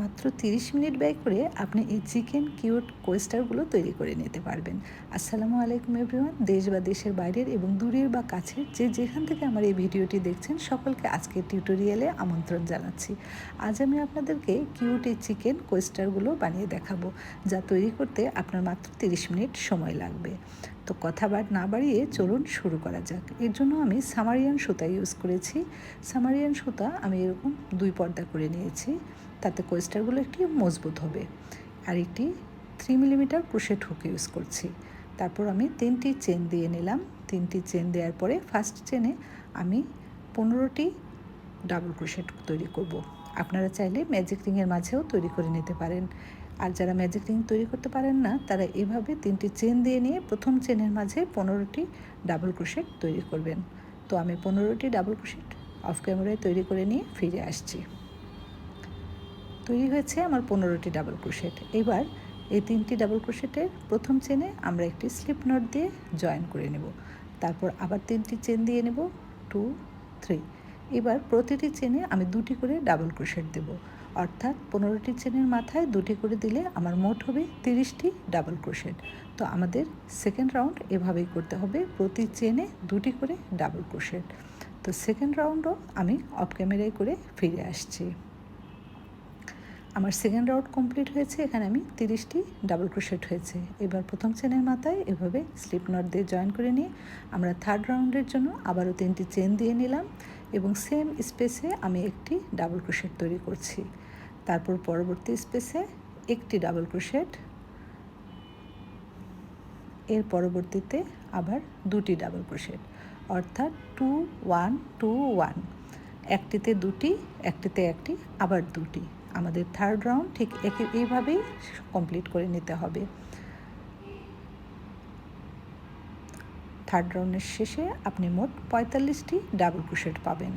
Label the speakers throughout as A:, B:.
A: মাত্র 30 মিনিট ব্যয় করে আপনি এই চিকেন কিউট কোয়েস্টারগুলো তৈরি করে নিতে পারবেন। আসসালামু আলাইকুম এভরিওয়ান। দেশ বা দেশের বাইরের এবং দূরের বা কাছের যেখান থেকে আমার এই ভিডিওটি দেখছেন সকলকে আজকের টিউটোরিয়ালে আমন্ত্রণ জানাচ্ছি। আজ আমি আপনাদেরকে কিউট এই চিকেন কোয়েস্টারগুলো বানিয়ে দেখাবো, যা তৈরি করতে আপনার মাত্র 30 মিনিট সময় লাগবে। তো কথা না বাড়িয়ে চলুন শুরু করা যাক। এর জন্য আমি সামারিয়ান সুতা ইউজ করেছি। সামারিয়ান সুতা আমি এরকম 2 পর্দা করে নিয়েছি, তাতে কোয়েস্টারগুলো একটি মজবুত হবে। আর একটি 3 মিলিমিটার ক্রোশেট হুক ইউজ করছি। তারপর আমি 3টি চেন দিয়ে নিলাম। 3টি চেন দেওয়ার পরে ফার্স্ট চেনে আমি 15টি ডাবল ক্রোশেট তৈরি করব। আপনারা চাইলে ম্যাজিক রিংয়ের মাঝেও তৈরি করে নিতে পারেন। আর যারা ম্যাজিক রিং তৈরি করতে পারেন না, তারা এভাবে 3টি চেন দিয়ে নিয়ে প্রথম চেনের মাঝে 15টি ডাবল ক্রোশেট তৈরি করবেন। তো আমি 15টি ডাবল ক্রোশেট অফ ক্যামেরায় তৈরি করে নিয়ে ফিরে আসছি। তৈরি হয়েছে আমার 15টি ডাবল ক্রোশেট। এবার এই 3টি ডাবল ক্রোশেটের প্রথম চেনে আমরা একটি স্লিপ নট দিয়ে জয়েন করে নেব। তারপর আবার 3টি চেন দিয়ে নেব, 2, 3। এবার প্রতিটি চেনে আমি 2টি করে ডাবল ক্রোশেট দেব, অর্থাৎ 15টি চেনের মাথায় 2টি করে দিলে আমার মোট হবে 30টি ডাবল ক্রোশেট। তো আমাদের সেকেন্ড রাউন্ড এভাবেই করতে হবে, প্রতি চেনে 2টি করে ডাবল ক্রোশেট। তো সেকেন্ড রাউন্ডও আমি অফ ক্যামেরায় করে ফিরে আসছি। আমার সেকেন্ড রাউন্ড কমপ্লিট হয়েছে। এখানে আমি 30টি ডাবল ক্রোশেট হয়েছে। এবার প্রথম চেনের মাথায় এভাবে স্লিপ নট দিয়ে জয়েন করে নিয়ে আমরা থার্ড রাউন্ডের জন্য আবারও 3টি চেন দিয়ে নিলাম এবং সেম স্পেসে আমি একটি ডাবল ক্রোশেট তৈরি করছি। তারপর পরবর্তী স্পেসে একটি ডাবল ক্রোশেট, এর পরবর্তীতে আবার 2টি ডাবল ক্রোশেট, অর্থাৎ 2, 1, 2, 1। একটিতে 2টি, একটিতে একটি, আবার 2টি। আমাদের থার্ড রাউন্ড ঠিক এইভাবেই কমপ্লিট করে নিতে হবে। থার্ড রাউন্ডের শেষে আপনি মোট 45টি ডাবল ক্রোশেট পাবেন।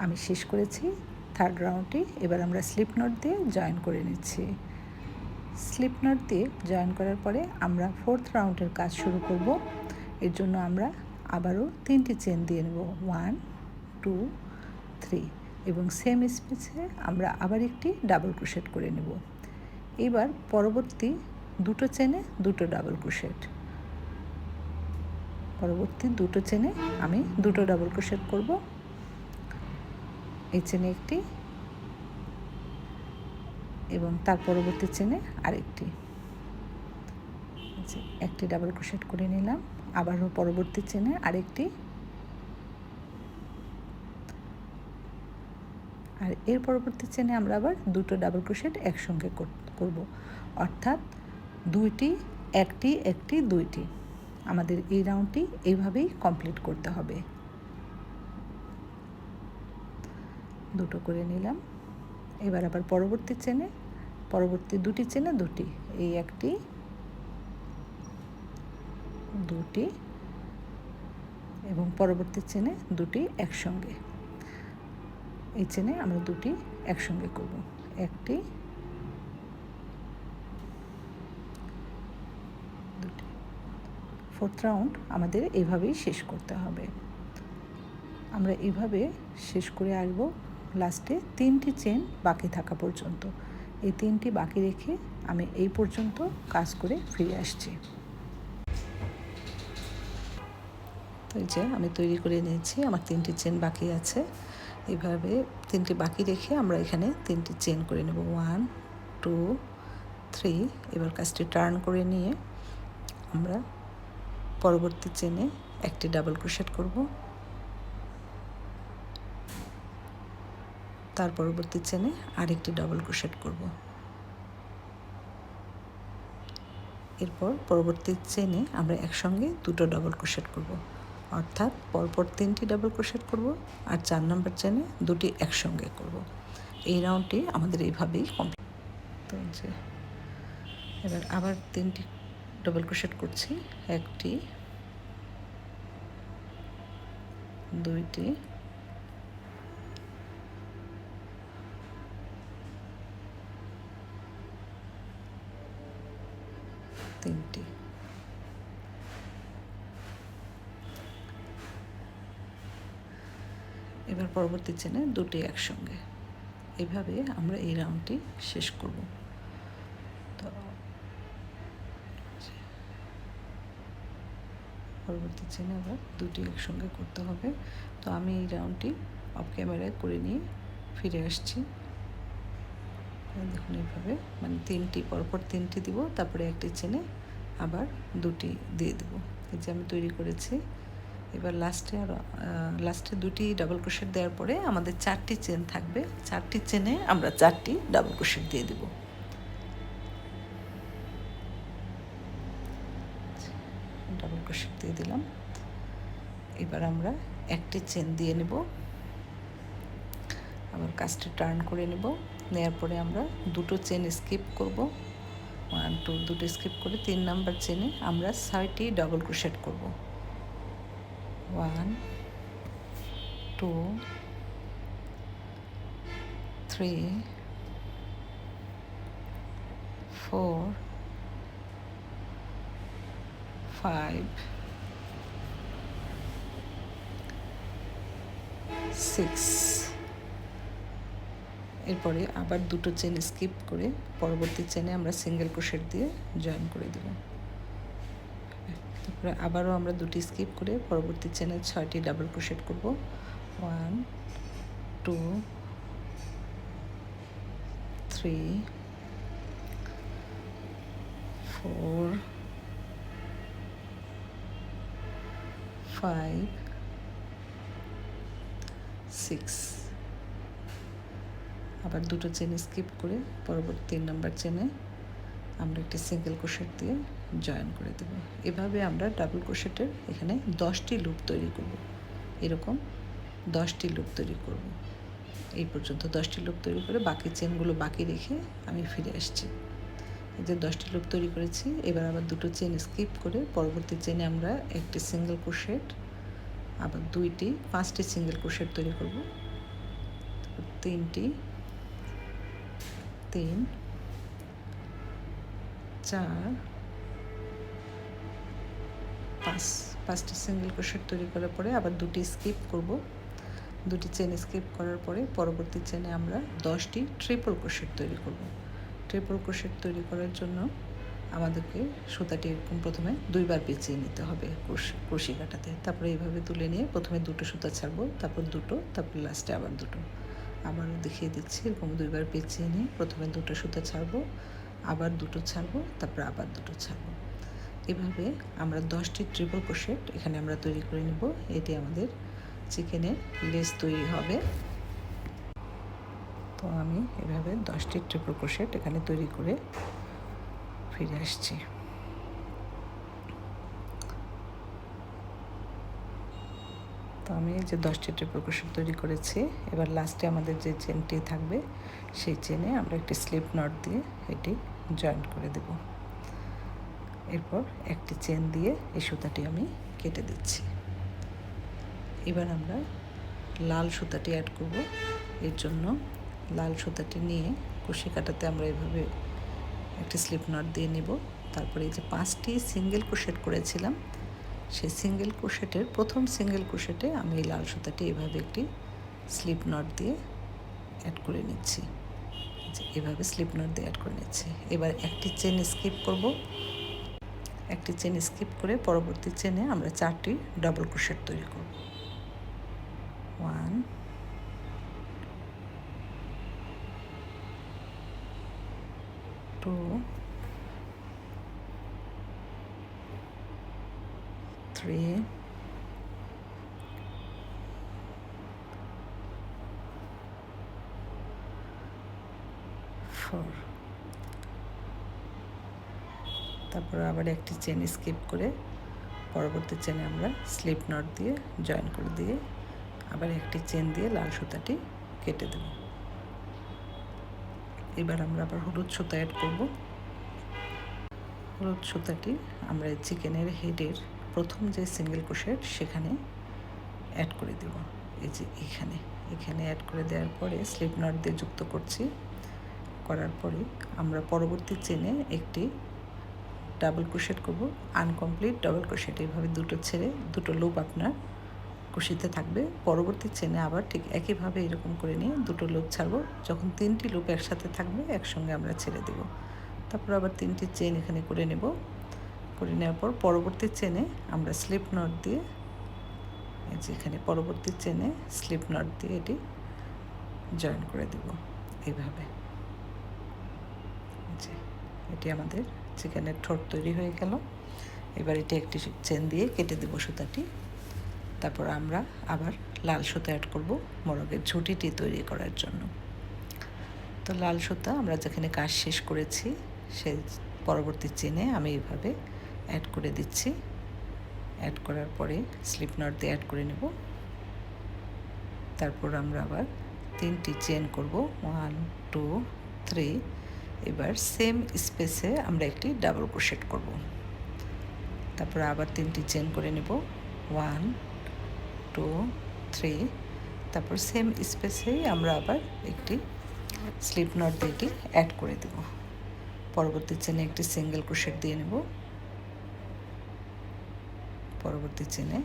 A: আমি শেষ করেছি থার্ড রাউন্ডটি। এবার আমরা স্লিপ নট দিয়ে জয়েন করে নিচ্ছি। স্লিপ নট দিয়ে জয়েন করার পরে আমরা ফোর্থ রাউন্ডের কাজ শুরু করব। এর জন্য আমরা আবারও 3টি চেন দিয়ে নেব, 1, 2, 3 এবং সেম স্পেসে আমরা আবার একটি ডাবল ক্রোশেট করে নেব। এবার পরবর্তী 2টো চেনে 2টো ডাবল ক্রোশেট, পরবর্তী 2টো চেনে আমি 2টো ডাবল ক্রোশেট করব। এই চেনে একটি এবং তার পরবর্তী চেনে আরেকটি, একটি ডাবল ক্রোশেট করে নিলাম। আবারও পরবর্তী চেনে আরেকটি, আর এর পরবর্তী চেনে আমরা আবার 2টো ডাবল ক্রোশেট একসঙ্গে করব, অর্থাৎ 2টি, একটি, একটি, 2টি। আমাদের এই রাউন্ডটি এইভাবেই কমপ্লিট করতে হবে। 2টো করে নিলাম। এবার আবার পরবর্তী চেনে, পরবর্তী 2টি চেনে 2টি, এই একটি, 2টি এবং পরবর্তী চেনে 2টি একসঙ্গে। এই চেনে আমরা 2টি একসঙ্গে করব, একটি, 2টি। ফোর্থ রাউন্ড আমাদের এইভাবেই শেষ করতে হবে। আমরা এইভাবে শেষ করে আসব লাস্টে 3টি চেন বাকি থাকা পর্যন্ত। এই 3টি বাকি রেখে আমি এই পর্যন্ত কাজ করে ফিরে আসছি। তো এই যে আমি তৈরি করে নিয়েছি, আমার 3টি চেন বাকি আছে। এইভাবে 3টি বাকি রেখে আমরা এখানে 3টি চেন করে নেব, 1, 2, 3। এবার কাজটি টার্ন করে নিয়ে আমরা পরবর্তী চেনে একটি ডাবল ক্রোশেট করব, তার পরবর্তী চেনে আরেকটি ডাবল ক্রোশেট করব। এরপর পরবর্তী চেনে আমরা একসঙ্গে 2টো ডাবল ক্রোশেট করব, অর্থাৎ পরপর 3টি ডাবল ক্রোশেট করব আর 4 নম্বর চেনে 2টি একসঙ্গে করব। এই রাউন্ডটি আমাদের এইভাবেই কমপ্লিট। তো যে এবার আবার 3টি ডাবল ক্রোশেট করছি, একটি, 2টি, 3টি। এবার পরবর্তী চেনে 2টি একসঙ্গে, এভাবে আমরা এই রাউন্ডটি শেষ করব। তো পরবর্তী চেনে আবার দুটি একসঙ্গে করতে হবে। তো আমি এই রাউন্ডটি অফ ক্যামেরায় করে নিয়ে ফিরে আসছি। দেখুন এইভাবে মানে তিনটি পরপর তিনটি দিব, তারপরে একটি চেনে আবার দুটি দিয়ে দেব। এই যে আমি তৈরি করেছি। এবার লাস্টে দুটি ডাবল ক্রোশেট দেওয়ার পরে আমাদের চারটি চেন থাকবে। চারটি চেনে আমরা চারটি ডাবল ক্রোশেট দিয়ে দেব। ডাবল ক্রোশেট দিয়ে দিলাম। এবার আমরা একটি চেন দিয়ে নেব, আবার কাজটি টার্ন করে নেব। নেওয়ার পরে আমরা দুটো চেন স্কিপ করব, 1 2 দুটো স্কিপ করে 3 নাম্বার চেনে আমরা 6টি ডাবল ক্রোশেট করব। 1 2 3 4 5 6। এরপরে আবার দুটো চেন স্কিপ করে পরবর্তী চেনে আমরা সিঙ্গেল ক্রোশেট দিয়ে জয়েন করে দেব। তারপরে আবারও আমরা দুটি স্কিপ করে পরবর্তী চেনে 6টি ডাবল ক্রোশেট করব। 1 2 3 4 5 6। আবার দুটো চেন স্কিপ করে পরবর্তী 3 নাম্বার চেনে আমরা একটি সিঙ্গেল ক্রোশেট দিয়ে জয়েন করে দেব। এভাবে আমরা ডাবল ক্রোশেটের এখানে 10টি লুপ তৈরি করব। এরকম 10টি লুপ তৈরি করব। এই পর্যন্ত 10টি লুপ তৈরি করে বাকি চেনগুলো বাকি রেখে আমি ফিরে আসছি। এই যে 10টি লুপ তৈরি করেছি। এবার আবার দুটো চেন স্কিপ করে পরবর্তী চেনে আমরা একটি সিঙ্গেল ক্রোশেট, আবার 5টি সিঙ্গেল ক্রোশেট তৈরি করব। 3টি 3 4 5টি সিঙ্গেল ক্রোশেট তৈরি করার পরে আবার দুটি স্কিপ করব। দুটি চেন স্কিপ করার পরে পরবর্তী চেনে আমরা 10টি ট্রিপল ক্রোশেট তৈরি করব। ট্রিপল ক্রোশেট তৈরি করার জন্য আমাদেরকে সুতাটি এরকম প্রথমে 2বার পেঁচিয়ে নিতে হবে কুশি কাটাতে। তারপরে এইভাবে তুলে নিয়ে প্রথমে দুটো সুতা ছাড়বো, তারপর দুটো, তারপর লাস্টে আবার দুটো। আবারও দেখিয়ে দিচ্ছি। এরকম 2বার পেঁচিয়ে নিয়ে প্রথমে দুটো সুতা ছাড়বো, আবার দুটো ছাড়বো, তারপর আবার দুটো ছাড়বো। এভাবে আমরা 10টি ট্রিপল ক্রোশেট এখানে আমরা তৈরি করে নেব। এটি আমাদের চিকেনের লেস তৈরি হবে। তো আমি এভাবে 10টি ট্রিপল ক্রোশেট এখানে তৈরি করে ফিরে আসছি। তো আমি এই যে 10টি ট্রিপল ক্রোশেট তৈরি করেছি। এবার লাস্টে আমাদের যে চেনটি থাকবে সেই চেনে আমরা একটি স্লিপ নট দিয়ে এটি জয়েন্ট করে দেব। এরপর একটি চেন দিয়ে এই সুতাটি আমি কেটে দিচ্ছি। এবার আমরা লাল সুতাটি অ্যাড করব। এর জন্য লাল সুতাটি নিয়ে কুশি কাটাতে আমরা এভাবে একটি স্লিপ নট দিয়ে নেব। তারপরে এই যে 5টি সিঙ্গেল ক্রোশেট করেছিলাম সেই সিঙ্গেল ক্রোশেটের প্রথম সিঙ্গেল ক্রোশেটে আমি এই লাল সুতাটি এভাবে একটি স্লিপ নট দিয়ে অ্যাড করে নিচ্ছি। এভাবে স্লিপ নট দিয়ে অ্যাড করে নিচ্ছি। এবার একটি চেন স্কিপ করব। একটি চেন স্কিপ করে পরবর্তী চেনে আমরা 4টি ডাবল ক্রোশেট তৈরি করব। 1 2 3 4। তারপর আবার একটি চেন স্কিপ করে পরবর্তী চেনে আমরা স্লিপ নট দিয়ে জয়েন করে দিয়ে আবার একটি চেন দিয়ে লাল সুতাটি কেটে দেব। এবার আমরা আবার হলুদ সুতা অ্যাড করব। হলুদ সুতাটি আমরা চিকেনের হেডের প্রথম যে সিঙ্গেল ক্রোশেট সেখানে অ্যাড করে দেব। এই যে এখানে অ্যাড করে দেওয়ার পরে স্লিপ নট দিয়ে যুক্ত করছি। করার পরে আমরা পরবর্তী চেনে একটি ডাবল ক্রোশেট করব, আনকমপ্লিট ডাবল ক্রোশেট। এইভাবে দুটো ছেড়ে দুটো লুপ আপনার কুশিতে থাকবে। পরবর্তী চেনে আবার ঠিক একইভাবে এরকম করে নিয়ে দুটো লুপ ছাড়বো। যখন 3টি লুপ একসাথে থাকবে একসঙ্গে আমরা ছেড়ে দেব। তারপর আবার 3টি চেন এখানে করে নেব। করে নেওয়ার পর পরবর্তী চেনে আমরা স্লিপ নট দিয়ে এই যে এখানে পরবর্তী চেনে স্লিপ নট দিয়ে এটি জয়েন করে দেব এইভাবে। যে এটি আমাদের চিকেনের ঠোঁট তৈরি হয়ে গেল। এবার এটি একটি চেন দিয়ে কেটে দেব সুতাটি। তারপর আমরা আবার লাল সুতা অ্যাড করব মোরগের ঝুঁটিটি তৈরি করার জন্য। তো লাল সুতা আমরা যেখানে কাজ শেষ করেছি সেই পরবর্তী চেনে আমি এইভাবে অ্যাড করে দিচ্ছি। অ্যাড করার পরে স্লিপ নট দিয়ে অ্যাড করে নেব। তারপর আমরা আবার 3টি চেন করব, 1 2 3। এবার সেম স্পেসে আমরা একটি ডাবল ক্রোশেট করব। তারপর আবার 3টি চেন করে নেব, 1 2 3। তারপর সেম স্পেসেই আমরা আবার একটি স্লিপ নট দিয়ে এটি অ্যাড করে দেব। পরবর্তী চেনে একটি সিঙ্গেল ক্রোশেট দিয়ে নেব। পরবর্তী চেনে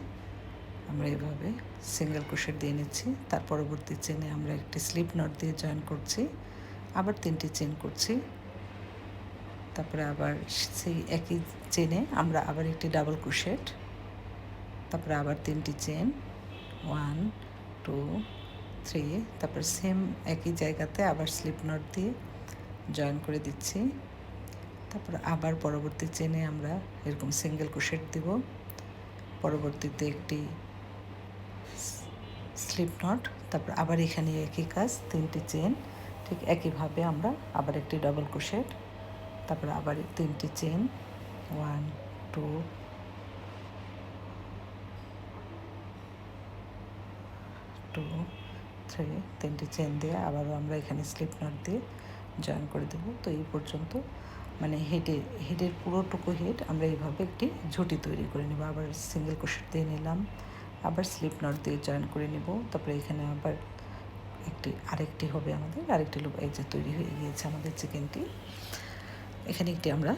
A: আমরা এভাবে সিঙ্গেল ক্রোশেট দিয়ে নিচ্ছি। তার পরবর্তী চেনে আমরা একটি স্লিপ নট দিয়ে জয়েন করছি। আবার 3টি চেন করছি। তারপরে আবার সেই একই চেনে আমরা আবার একটি ডাবল ক্রোশেট। তারপরে আবার 3টি চেন, 1 2 3। তারপর সেম একই জায়গাতে আবার স্লিপ নট দিয়ে জয়েন করে দিচ্ছি। তারপর আবার পরবর্তী চেনে আমরা এরকম সিঙ্গেল ক্রোশেট দিব। পরবর্তীতে একটি স্লিপ নট। তারপর আবার এখানে একই কাজ, 3টি চেন। ঠিক একইভাবে আমরা আবার একটি ডাবল ক্রোশেট। তারপর আবার 3টি চেন, 1 2 2 3। 3টি চেন দিয়ে আবারও আমরা এখানে স্লিপ নট দিয়ে জয়েন করে দেব। তো এই পর্যন্ত মানে হেডের পুরোটুকু হেড আমরা এইভাবে একটি ঝুঁটি তৈরি করে নেব। আবার সিঙ্গেল ক্রোশেট দিয়ে নিলাম, আবার স্লিপ নট দিয়ে জয়েন করে নেব। তারপরে এখানে আবার আরেকটি হবে আমাদের, আরেকটি লুপ। এই যে তৈরি হয়ে গিয়েছে আমাদের চিকেনটি। এখানে একটি আমরা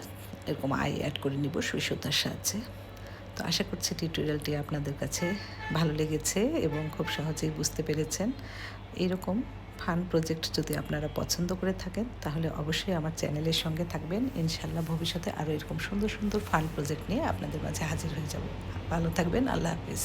A: এরকম আই অ্যাড করে নিব সুই সুতার সাহায্যে। তো আশা করছি টিউটোরিয়ালটি আপনাদের কাছে ভালো লেগেছে এবং খুব সহজেই বুঝতে পেরেছেন। এরকম ফান প্রজেক্ট যদি আপনারা পছন্দ করে থাকেন তাহলে অবশ্যই আমার চ্যানেলের সঙ্গে থাকবেন। ইনশাআল্লাহ ভবিষ্যতে আরও এরকম সুন্দর সুন্দর ফান প্রজেক্ট নিয়ে আপনাদের মাঝে হাজির হয়ে যাব। ভালো থাকবেন। আল্লাহ হাফেজ।